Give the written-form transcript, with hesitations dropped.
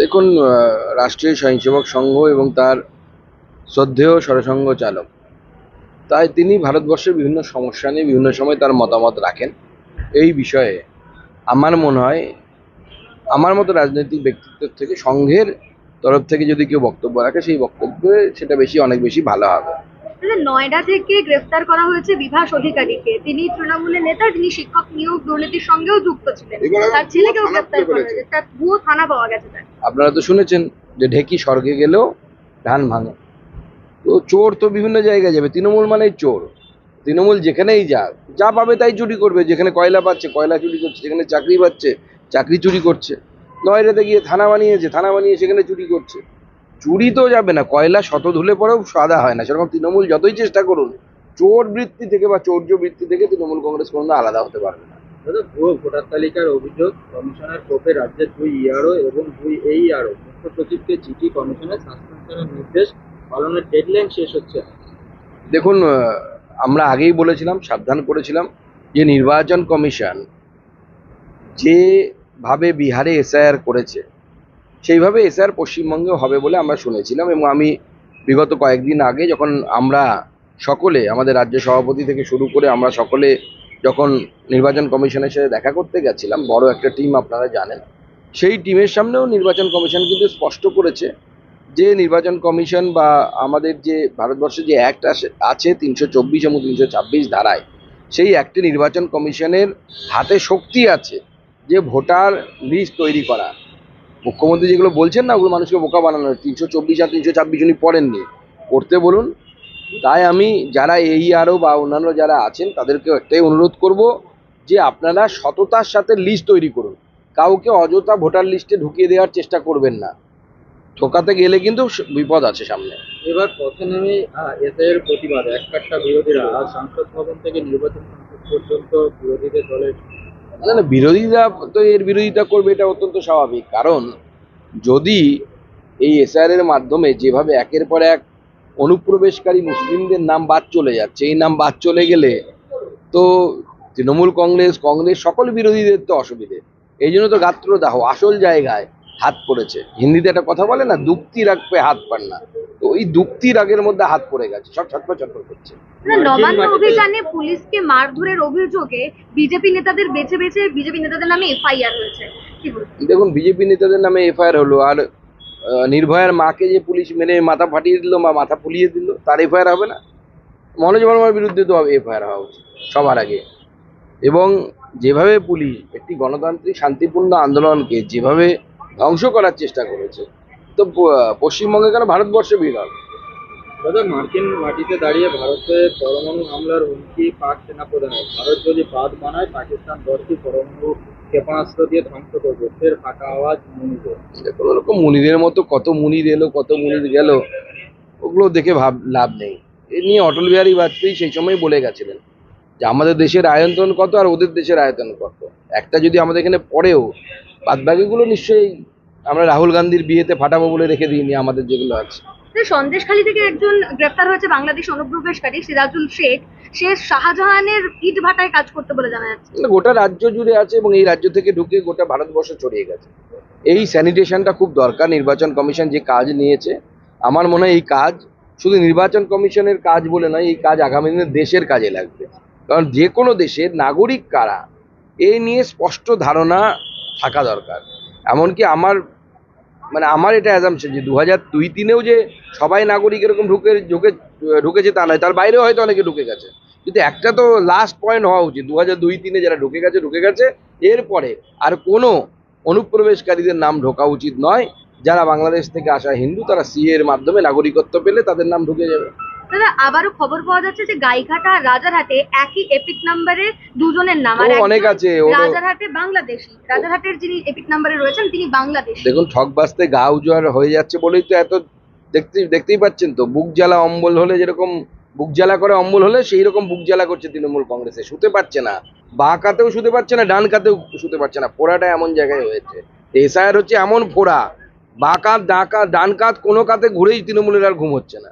দেখুন, রাষ্ট্রীয় স্বয়ংসেবক সংঘ এবং তার শ্রদ্ধেয় সরসংঘ চালক, তাই তিনি ভারতবর্ষের বিভিন্ন সমস্যা নিয়ে বিভিন্ন সময় তার মতামত রাখেন। এই বিষয়ে আমার মনে হয় আমার মতো রাজনৈতিক ব্যক্তিত্বের থেকে সংঘের তরফ থেকে যদি কেউ বক্তব্য রাখে, সেই বক্তব্যে সেটা অনেক বেশি ভালো হবে। নয়ডা থেকে গ্রেফতার করা হয়েছে বিভাস অধিকারীকে। তিনি তৃণমূলের নেতা, তিনি শিক্ষক নিয়োগ দুর্নীতির সঙ্গেও যুক্ত ছিলেন। তার ছেলেকেও গ্রেফতার করা হয়েছে, তার ভুয়ো থানা পাওয়া গেছে। আপনারা তো শুনেছেন যে ঢেকি স্বর্গে গেলেও ধান ভাঙে। তো চোর তো বিভিন্ন জায়গায় যাবে, তৃণমূল মানেই চোর। তৃণমূল যেখানেই যাক, যা পাবে তাই চুরি করবে। যেখানে কয়লা পাচ্ছে কয়লা চুরি করছে, যেখানে চাকরি পাচ্ছে চাকরি চুরি করছে। নয়ডাতে গিয়ে থানা বানিয়েছে, থানা বানিয়ে সেখানে চুরি করছে। চুরি তো যাবে না, কয়লা শত ধুলে পরেও সাদা হয় না। সেরকম তৃণমূল যতই চেষ্টা করুন, চোর বৃত্তি থেকে বা চৌর্য বৃত্তি থেকে তৃণমূল কংগ্রেস কোনো আলাদা হতে পারবে না। দাদা, ভুয়ো ভোটার তালিকার অভিযোগ, কমিশনার কোপে রাজ্যের 2 ইআরও এবং 2 AERO মুখ্য সচিবকে চিঠি, কমিশনের সাসপেনশনের নির্দেশ পালনের ডেডলাইন শেষ হচ্ছে। দেখুন, আমরা আগেই বলেছিলাম, সাবধান করেছিলাম যে নির্বাচন কমিশন যেভাবে বিহারে এসআইআর করেছে, সেইভাবে এসআইআর পশ্চিমবঙ্গেও হবে বলে আমরা শুনেছিলাম। এবং আমি বিগত কয়েকদিন আগে যখন আমরা সকলে, আমাদের রাজ্য সভাপতি থেকে শুরু করে আমরা সকলে যখন নির্বাচন কমিশনের সাথে দেখা করতে গেছিলাম, বড় একটা টিম আপনারা জানেন, সেই টিমের সামনেও নির্বাচন কমিশন কিন্তু স্পষ্ট করেছে যে নির্বাচন কমিশন বা আমাদের যে ভারতবর্ষে যে অ্যাক্ট আছে 324 এবং 326 ধারায়, সেই অ্যাক্টে নির্বাচন কমিশনের হাতে শক্তি আছে যে ভোটার লিস্ট তৈরি করা। মুখ্যমন্ত্রী যেগুলো বলছেন না, ওগুলো মানুষকে বোকা বানানো। 324 আর 326 উনি পড়েননি, পড়তে বলুন। তাই আমি যারা AERO বা অন্যান্য যারা আছেন তাদেরকেও একটাই অনুরোধ করব যে আপনারা সততার সাথে লিস্ট তৈরি করুন। কাউকে অযথা ভোটার লিস্টে ঢুকিয়ে দেওয়ার চেষ্টা করবেন না, ঠোকাতে গেলে কিন্তু বিপদ আছে সামনে। এবার পথে নেমে এসআইয়ের প্রতিবাদ, এককাট্টা বিরোধীরা আজ সংসদ ভবন থেকে নির্বাচন সংসদ পর্যন্ত বিরোধীদের দলের না, বিরোধীরা তো এর বিরোধিতা করবে, এটা অত্যন্ত স্বাভাবিক। কারণ যদি এই এসআইআর এর মাধ্যমে যেভাবে একের পর এক অনুপ্রবেশকারী মুসলিমদের নাম বাদ চলে যাচ্ছে, এই নাম বাদ চলে গেলে তো তৃণমূল কংগ্রেস সকল বিরোধীদের তো অসুবিধে। এই জন্য তো গাত্রদাহ আসল জায়গায় হাত পড়েছে। হিন্দিতে একটা কথা বলে না, দুক্তি রাখবে হাত পান না। তো ওই দুক্তি রাগের মধ্যে হাত পড়ে গেছে, সব ছটফট করছে। নবান্ন অভিযানে পুলিশকে মারধরের অভিযোগে বিজেপি নেতাদের বিজেপি নেতাদের নামে এফআইআর হয়েছে। দেখুন, বিজেপি নেতাদের নামে এফআইআর হলো, আর নির্ভয়ার মাকে যে পুলিশ মেরে মাথা ফাটিয়ে দিল বা মাথা ফুলিয়ে দিল, তার এফআইআর হবে না? মনোজ বর্মার বিরুদ্ধে তো এফআইআর হওয়া উচিত সবার আগে। এবং যেভাবে পুলিশ একটি গণতান্ত্রিক শান্তিপূর্ণ আন্দোলনকে যেভাবে ধ্বংস করার চেষ্টা করেছে, তো পশ্চিমবঙ্গে কেন, ভারতবর্ষে বিরল। দাদা, মার্কিন মাটিতে দাঁড়িয়ে ভারতে পরমাণু হামলার হুমকি পাক সেনাপ্রধানের। ভারত যদি বাঁধ বানায়, পাকিস্তান 10টি পরমাণু ক্ষেপণাস্ত্র দিয়ে ধ্বংস করবে। ফের ফাঁকা আওয়াজ মুনিদের। কোনো রকম মুনিদের মতো কত মুনির এলো, কত মুনির গেল, ওগুলো দেখে লাভ নেই। এ নিয়ে অটল বিহারী বাজপেয়ী সেই সময় বলে গেছিলেন যে আমাদের দেশের আয়তন কত আর ওদের দেশের আয়তন কত। একটা যদি আমাদের এখানে পড়েও, বাদবাকিগুলো নিশ্চয়ই আমরা রাহুল গান্ধীর বিয়েতে ফাটাবো বলে রেখে দিইনি আমাদের যেগুলো আছে। সন্দেশখালী থেকে একজন গ্রেফতার হয়েছে বাংলাদেশ অনুপ্রবেশকারী সিরাজুল শেখ। সে শাহজাহানের ইট ভাটায় কাজ করতে বলে জানা যাচ্ছে। গোটা রাজ্য জুড়ে আছে এবং এই রাজ্য থেকে ঢুকে গোটা ভারতবর্ষ ছড়িয়ে গেছে। এই স্যানিটেশনটা খুব দরকার। নির্বাচন কমিশন যে কাজ নিয়েছে, আমার মনে হয় এই কাজ শুধু নির্বাচন কমিশনের কাজ বলে নয়, এই কাজ আগামী দিনে দেশের কাজে লাগবে। কারণ যে কোনো দেশের নাগরিক কারা, এই নিয়ে স্পষ্ট ধারণা থাকা দরকার। এমনকি আমার এটা অ্যাজাম্পশন যে 2002-3-এও যে সবাই নাগরিক এরকম ঢুকেছে তা নয়, তার বাইরেও হয়তো অনেকে ঢুকে গেছে। কিন্তু একটা তো লাস্ট পয়েন্ট হওয়া উচিত, 2002-3-এ যারা ঢুকে গেছে, এরপরে আর কোনো অনুপ্রবেশকারীদের নাম ঢোকা উচিত নয়। যারা বাংলাদেশ থেকে আসা হিন্দু, তারা সিএ এর মাধ্যমে নাগরিকত্ব পেলে তাদের নাম ঢুকে যাবে। দাদা, আবারও খবর পাওয়া যাচ্ছে যে গাইঘাটা রাজারহাটে একই এপিক নাম্বারে দুজনের নাম, আর অনেক আছে। রাজারহাটে বাংলাদেশি, রাজারহাটের যিনি এপিক নাম্বারে রয়েছেন তিনি বাংলাদেশি। দেখুন, ঠকবাজতে গা উজাড় হয়ে যাচ্ছে বলেই তো এত দেখতেই পাচ্ছেন তো। বুক জ্বালা অম্বল হলে যেরকম বুক জ্বালা করে অম্বল হলে, সেই রকম বুক জ্বালা করছে তৃণমূল কংগ্রেসে। শুতে পারছে না, বাঁ কাতেও শুতে পারছে না, ডান কাতেও শুতে পারছে না। ফোড়াটা এমন জায়গায় হয়েছে, এসআইআর হচ্ছে এমন ফোড়া, বাঁ কাত ডান কাত কোনো কাতে ঘুরেই তৃণমূলের আর ঘুম হচ্ছে না।